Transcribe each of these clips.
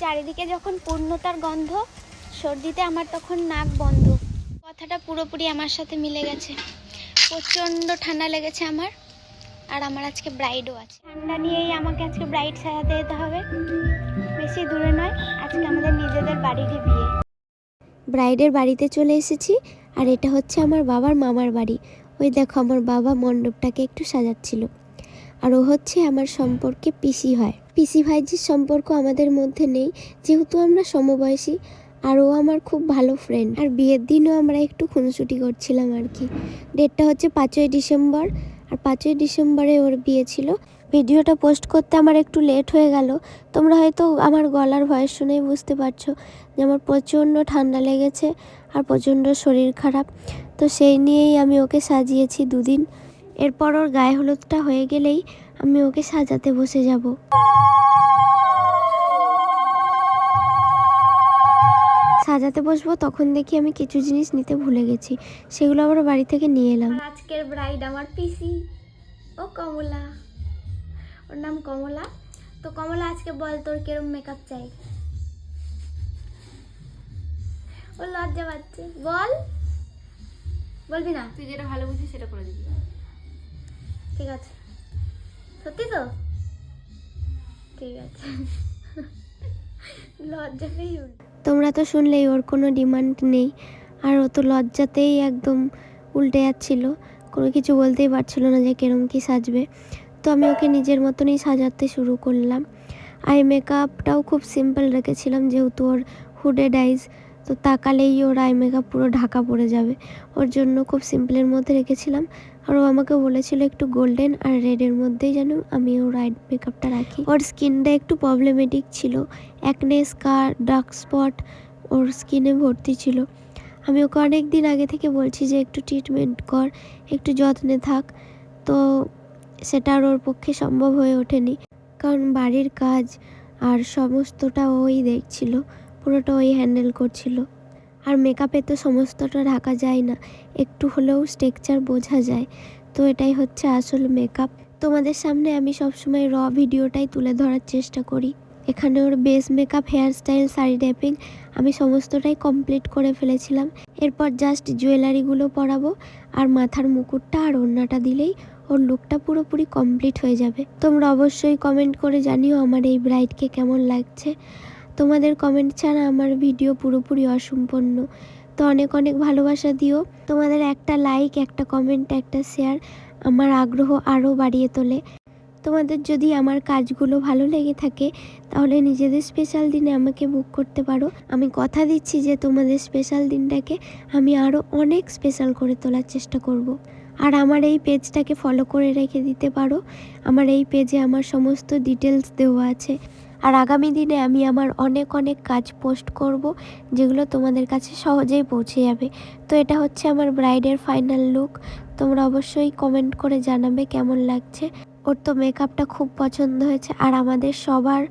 চারিদিকে যখন পূর্ণতার গন্ধ, সর্দিতে আমার তখন নাক বন্ধ। কথাটা পুরোপুরি আমার সাথে মিলে গেছে। প্রচণ্ড ঠান্ডা লেগেছে আমার, আর আমার আজকে ব্রাইডও আছে। ঠান্ডা নিয়েই আমাকে আজকে ব্রাইড সাজাতে যেতে হবে। বেশি দূরে নয়, আজকে আমাদের নিজেদের বাড়িরই বিয়ে। ব্রাইডের বাড়িতে চলে এসেছি, আর এটা হচ্ছে আমার বাবার মামার বাড়ি। ওই দেখো আমার বাবা মণ্ডপটাকে একটু সাজাচ্ছিল। আর ও হচ্ছে আমার সম্পর্কে পিসি হয়। পিসি ভাইজির সম্পর্ক আমাদের মধ্যে নেই, যেহেতু আমরা সমবয়সী। আর ও আমার খুব ভালো ফ্রেন্ড। আর বিয়ের দিনও আমরা একটু খুনসুটি করছিলাম আর কি। ডেটটা হচ্ছে 5ই ডিসেম্বর, আর 5ই ডিসেম্বরে ওর বিয়ে ছিল। ভিডিওটা পোস্ট করতে আমার একটু লেট হয়ে গেল। তোমরা হয়তো আমার গলার ভয়েস শুনেই বুঝতে পারছো যে আমার প্রচণ্ড ঠান্ডা লেগেছে আর প্রচণ্ড শরীর খারাপ। তো সেই নিয়েই আমি ওকে সাজিয়েছি 2 দিন। এরপর ওর গায়ে হলুদটা হয়ে গেলেই আমি ওকে সাজাতে বসে যাব। সাজাতে বসবো তখন দেখি আমি কিছু জিনিস নিতে ভুলে গেছি, সেগুলো আবার বাড়ি থেকে নিয়ে এলাম। আজকের ব্রাইড আমার পিসি, ও কমলা, ওর নাম কমলা। তো কমলা, আজকে বল তোর কিরম মেকআপ চাই? ও লজ্জা পাচ্ছে, বল। বলবি না? তুই যেটা ভালো বুঝিস সেটা করে দিবি। ঠিক আছে, সত্যি তো? ঠিক আছে। লজ্জা পেয়ে তোমরা তো শুনলেই ওর কোনো ডিমান্ড নেই, আর ও তো লজ্জাতেই একদম উল্টে যাচ্ছিল, কোনো কিছু বলতেই পারছিল না যে কিরম কি সাজবে। তো আমি ওকে নিজের মতনই সাজাতে শুরু করলাম। আই মেকআপটাও খুব সিম্পল রেখেছিলাম, যেহেতু ওর হুডেড আইজ, তো তাকালেই ওর আই মেকআপ পুরো ঢাকা পড়ে যাবে। ওর জন্য খুব সিম্পলের মধ্যে রেখেছিলাম। আর ও আমাকে বলেছিল একটু গোল্ডেন আর রেডের মধ্যেই যেন আমি ওর আই মেকআপটা রাখি। ওর স্কিনটা একটু প্রবলেমেটিক ছিল, অ্যাকনে, স্কার, ডার্ক স্পট ওর স্কিনে ভর্তি ছিল। আমি ওকে অনেক দিন আগে থেকে বলছি যে একটু ট্রিটমেন্ট কর, একটু যত্নে থাক। তো সেটা আর ওর পক্ষে সম্ভব হয়ে ওঠেনি, কারণ বাড়ির কাজ আর সমস্তটা ওই দেখছিল, পুরোটা ওই হ্যান্ডেল করছিল। আর মেকআপে তো সমস্তটা ঢাকা যায় না, একটু হলেও স্ট্রাকচার বোঝা যায়। তো এটাই হচ্ছে আসল মেকআপ। তোমাদের সামনে আমি সবসময় র ভিডিওটাই তুলে ধরার চেষ্টা করি। এখানে ওর base makeup, hair style, sari draping আমি সমস্তটাই কমপ্লিট করে ফেলেছিলাম। এরপর জাস্ট জুয়েলারিগুলো পরাবো, আর মাথার মুকুটটা আর ওড়নাটা দিলেই ওর লুকটা পুরোপুরি কমপ্লিট হয়ে যাবে। তোমরা অবশ্যই কমেন্ট করে জানিও আমার এই ব্রাইডকে কেমন লাগছে। তোমাদের কমেন্ট ছাড়া আমার ভিডিও পুরোপুরি অসম্পূর্ণ। তো অনেক অনেক ভালোবাসা দিও। তোমাদের একটা লাইক, একটা কমেন্ট, একটা শেয়ার আমার আগ্রহ আরও বাড়িয়ে তোলে। তোমাদের যদি আমার কাজগুলো ভালো লেগে থাকে, তাহলে নিজেদের স্পেশাল দিনে আমাকে বুক করতে পারো। আমি কথা দিচ্ছি যে তোমাদের স্পেশাল দিনটাকে আমি আরও অনেক স্পেশাল করে তোলার চেষ্টা করব। আর আমার এই পেজটাকে ফলো করে রেখে দিতে পারো। আমার এই পেজে আমার সমস্ত ডিটেলস দেওয়া আছে। আর আগামী দিনে আমি আমার অনেক অনেক কাজ পোস্ট করব, যেগুলো তোমাদের কাছে সহজেই পৌঁছে যাবে। তো এটা হচ্ছে আমার ব্রাইডের ফাইনাল লুক। তোমরা অবশ্যই কমেন্ট করে জানাবে কেমন লাগছে। ওর তো মেকআপটা খুব পছন্দ হয়েছে, আর আমাদের সবার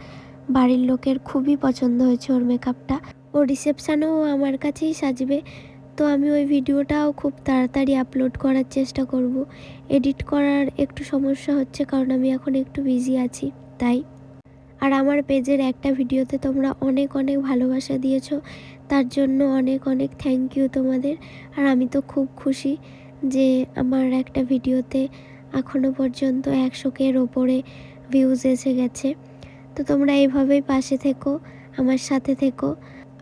বাড়ির লোকের খুবই পছন্দ হয়েছে ওর মেকআপটা। ও রিসেপশানেও আমার কাছেই সাজবে। তো আমি ওই ভিডিওটাও খুব তাড়াতাড়ি আপলোড করার চেষ্টা করব। এডিট করার একটু সমস্যা হচ্ছে, কারণ আমি এখন একটু বিজি আছি তাই। আর আমার পেজের একটা ভিডিওতে তোমরা অনেক অনেক ভালোবাসা দিয়েছো, তার জন্য অনেক অনেক থ্যাংক ইউ তোমাদের। আর আমি তো খুব খুশি যে আমার একটা ভিডিওতে এখনও পর্যন্ত 100-এর ওপরে ভিউজ এসে গেছে। তো তোমরা এইভাবেই পাশে থেকো, আমার সাথে থেকো।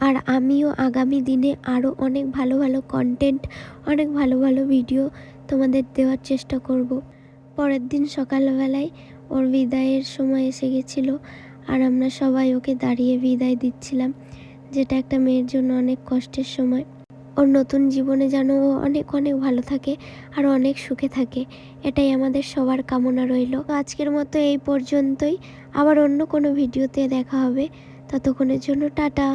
আর আমিও আগামী দিনে আরও অনেক ভালো ভালো কন্টেন্ট, অনেক ভালো ভালো ভিডিও তোমাদের দেওয়ার চেষ্টা করব। পরের দিন সকালবেলায় ওর বিদায়ের সময় এসে গেছিলো, আর আমরা সবাই ওকে দাঁড়িয়ে বিদায় দিচ্ছিলাম, যেটা একটা মেয়ের জন্য অনেক কষ্টের সময়। ওর নতুন জীবনে যেন ও অনেক অনেক ভালো থাকে আর অনেক সুখে থাকে, এটাই আমাদের সবার কামনা রইল। আজকের মতো এই পর্যন্তই, আবার অন্য কোনো ভিডিওতে দেখা হবে। ততক্ষণের জন্য টাটা।